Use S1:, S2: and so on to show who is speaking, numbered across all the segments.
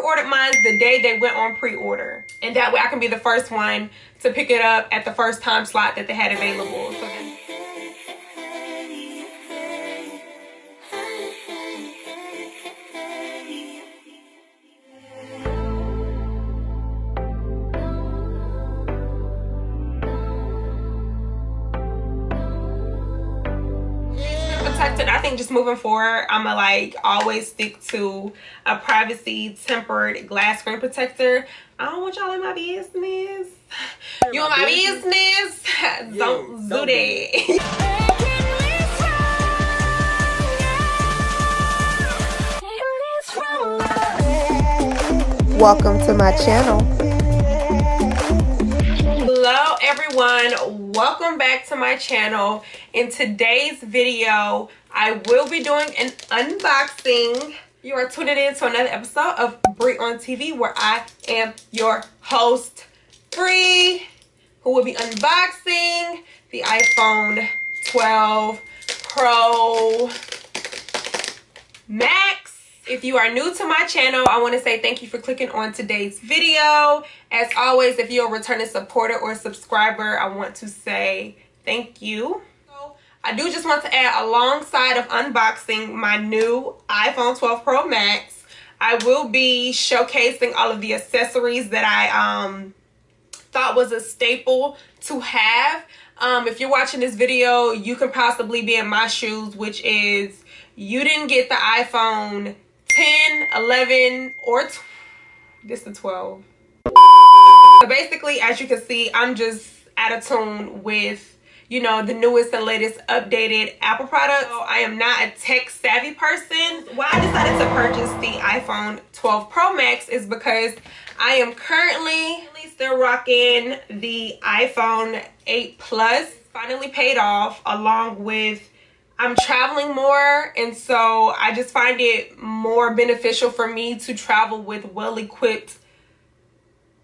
S1: pre-ordered mine the day they went on pre-order, and that way I can be the first one to pick it up at the first time slot that they had available. So then I think just moving forward, I'ma like always stick to a privacy tempered glass screen protector. I don't want y'all in my business. You in my business? Don't do that.
S2: Welcome to my channel.
S1: Hello everyone, welcome back to my channel. In today's video, I will be doing an unboxing. You are tuning in to another episode of Bri on TV, where I am your host, Bri, who will be unboxing the iPhone 12 Pro Max. If you are new to my channel, I want to say thank you for clicking on today's video. As always, if you're a returning supporter or subscriber, I want to say thank you. I do just want to add, alongside of unboxing my new iPhone 12 Pro Max, I will be showcasing all of the accessories that I thought was a staple to have. If you're watching this video, you can possibly be in my shoes, which is you didn't get the iPhone 10, 11, or this is 12. So basically, as you can see, I'm just out of tune with, you know, the newest and latest updated Apple products. So I am not a tech savvy person. Why I decided to purchase the iPhone 12 Pro Max is because I am currently still rocking the iPhone 8 Plus. Finally paid off, along with I'm traveling more, and so I just find it more beneficial for me to travel with well-equipped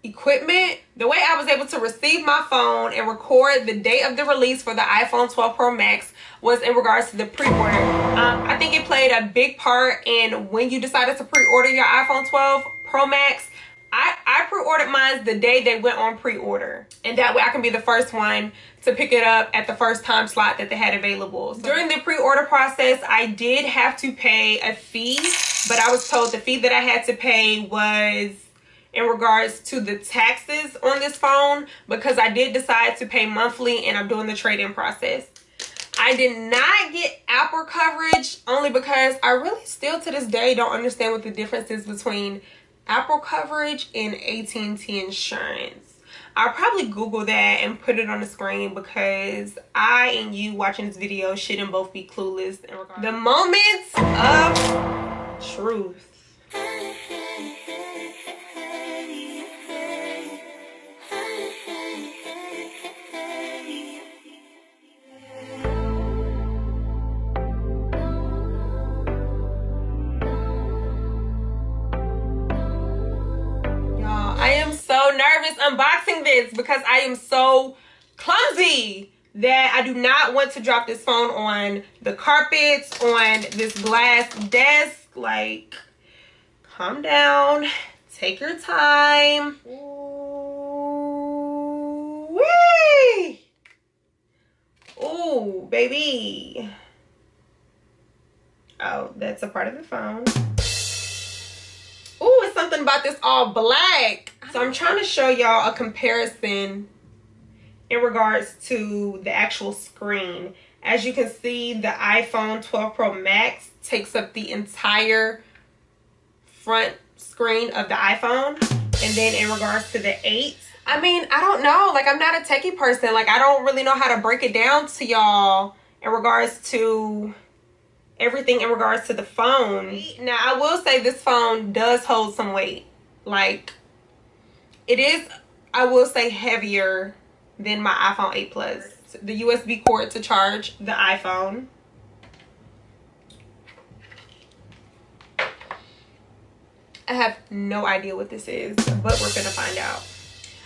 S1: equipment. The way I was able to receive my phone and record the day of the release for the iPhone 12 Pro Max was in regards to the pre-order. I think it played a big part in when you decided to pre-order your iPhone 12 Pro Max. I pre-ordered mine the day they went on pre-order, and that way I can be the first one to pick it up at the first time slot that they had available. So during the pre-order process, I did have to pay a fee, but I was told the fee that I had to pay was in regards to the taxes on this phone, because I did decide to pay monthly and I'm doing the trade-in process. I did not get Apple coverage, only because I really still to this day don't understand what the difference is between Apple coverage and AT&T insurance. I'll probably Google that and put it on the screen, because I and you watching this video shouldn't both be clueless in regards to the moments of truth. I am so nervous unboxing this because I am so clumsy that I do not want to drop this phone on the carpets, on this glass desk. Like, calm down, take your time. Ooh-wee. Ooh, baby. Oh, that's a part of the phone. Ooh, it's something about this all black. So I'm trying to show y'all a comparison in regards to the actual screen. As you can see, the iPhone 12 Pro Max takes up the entire front screen of the iPhone. And then in regards to the 8, I mean, I don't know. Like, I'm not a techie person. Like, I don't really know how to break it down to y'all in regards to everything in regards to the phone. Now, I will say this phone does hold some weight. Like, it is, I will say, heavier than my iPhone 8 Plus. The USB cord to charge the iPhone. I have no idea what this is, but we're gonna find out.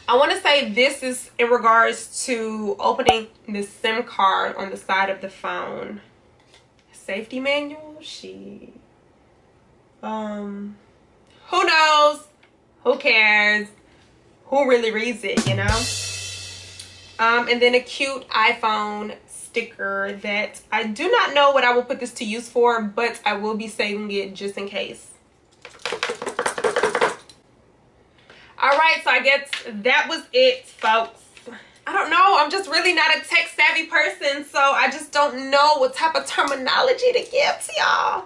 S1: I want to say this is in regards to opening the SIM card on the side of the phone. Safety manual, who knows? Who cares? Who really reads it, you know? And then a cute iPhone sticker that I do not know what I will put this to use for, but I will be saving it just in case. Alright, so I guess that was it, folks. I don't know, I'm just really not a tech savvy person, so I just don't know what type of terminology to give to y'all.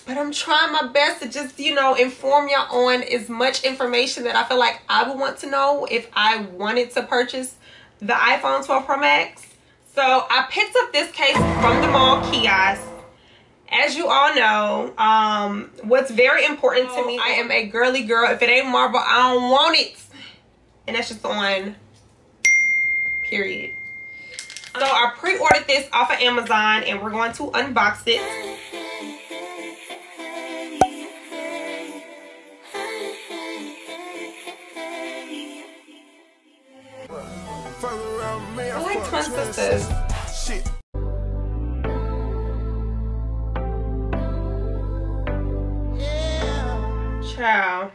S1: But I'm trying my best to just, you know, inform y'all on as much information that I feel like I would want to know if I wanted to purchase the iPhone 12 Pro Max. So I picked up this case from the mall kiosk. As you all know, what's very important to me, I am a girly girl. If it ain't marble, I don't want it. And that's just on period. So I pre-ordered this off of Amazon and we're going to unbox it. I like twin sisters. Shit. Ciao.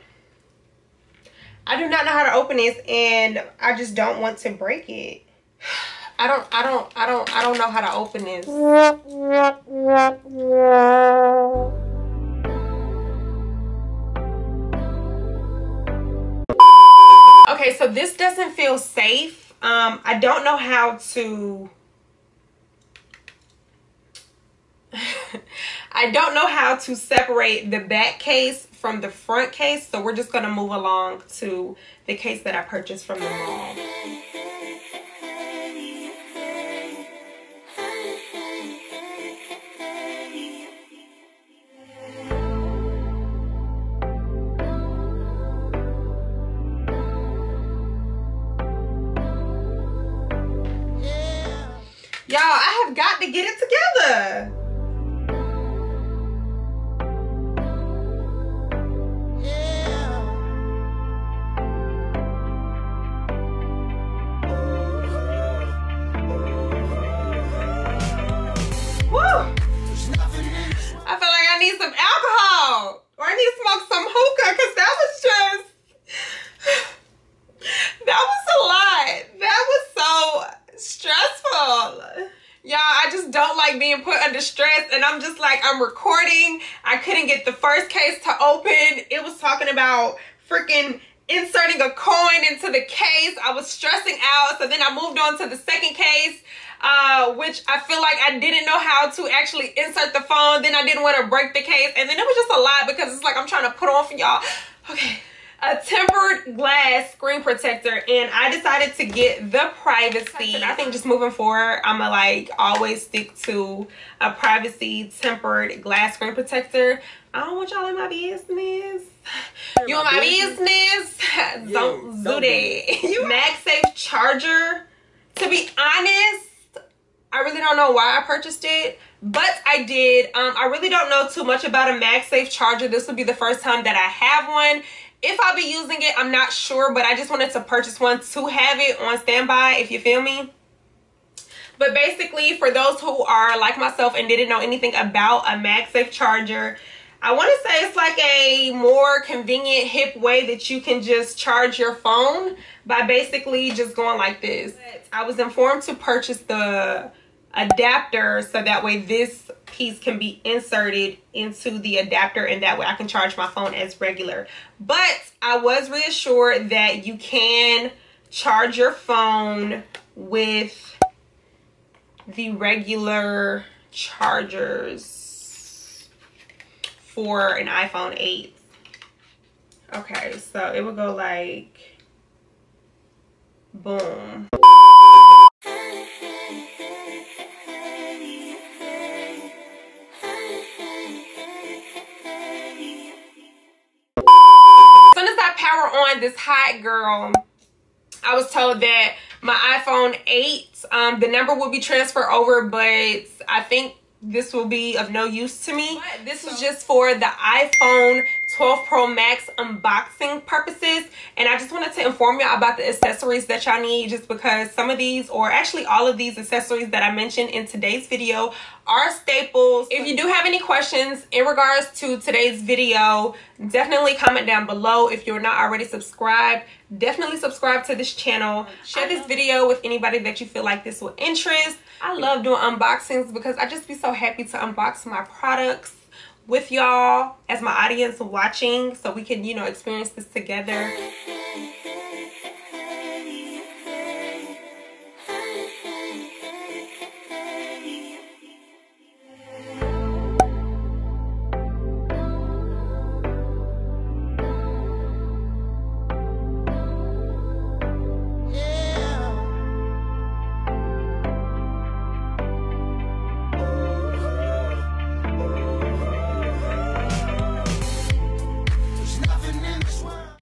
S1: I do not know how to open this and I just don't want to break it. I don't know how to open this. Okay, so this doesn't feel safe. I don't know how to I don't know how to separate the back case from the front case, so we're just gonna move along to the case that I purchased from the mall. Y'all, I have got to get it together. Woo! I feel like I need some alcohol. Or I need to smoke some hookah because that was just... that was a lot. That was so... stressful. Y'all, I just don't like being put under stress, and I'm just like, I'm recording. I couldn't get the first case to open. It was talking about freaking inserting a coin into the case. I was stressing out, so then I moved on to the second case, which I feel like I didn't know how to actually insert the phone. Then I didn't want to break the case, and then it was just a lot because it's like I'm trying to put on for y'all. Okay. A tempered glass screen protector, and I decided to get the privacy. I think just moving forward, I'm gonna like always stick to a privacy tempered glass screen protector. I don't want y'all in my business. You in my business? Don't do that. MagSafe charger. To be honest, I really don't know why I purchased it, but I did. I really don't know too much about a MagSafe charger. This will be the first time that I have one. If I'll be using it, I'm not sure, but I just wanted to purchase one to have it on standby, if you feel me. But basically, for those who are like myself and didn't know anything about a MagSafe charger, I want to say it's like a more convenient, hip way that you can just charge your phone by basically just going like this. I was informed to purchase the adapter so that way this piece can be inserted into the adapter and that way I can charge my phone as regular. But I was reassured that you can charge your phone with the regular chargers for an iPhone 8. Okay, so it would go like boom. Power on this hot girl, I was told that my iPhone 8 the number will be transferred over, but I think this will be of no use to me. This was just for the iPhone 12 Pro Max unboxing purposes, and I just wanted to inform y'all about the accessories that y'all need, just because some of these, or actually all of these accessories that I mentioned in today's video, are staples. If you do have any questions in regards to today's video, definitely comment down below. If you're not already subscribed, definitely subscribe to this channel. Share this video with anybody that you feel like this will interest. I love doing unboxings because I just be so happy to unbox my products with y'all as my audience watching, so we can, you know, experience this together.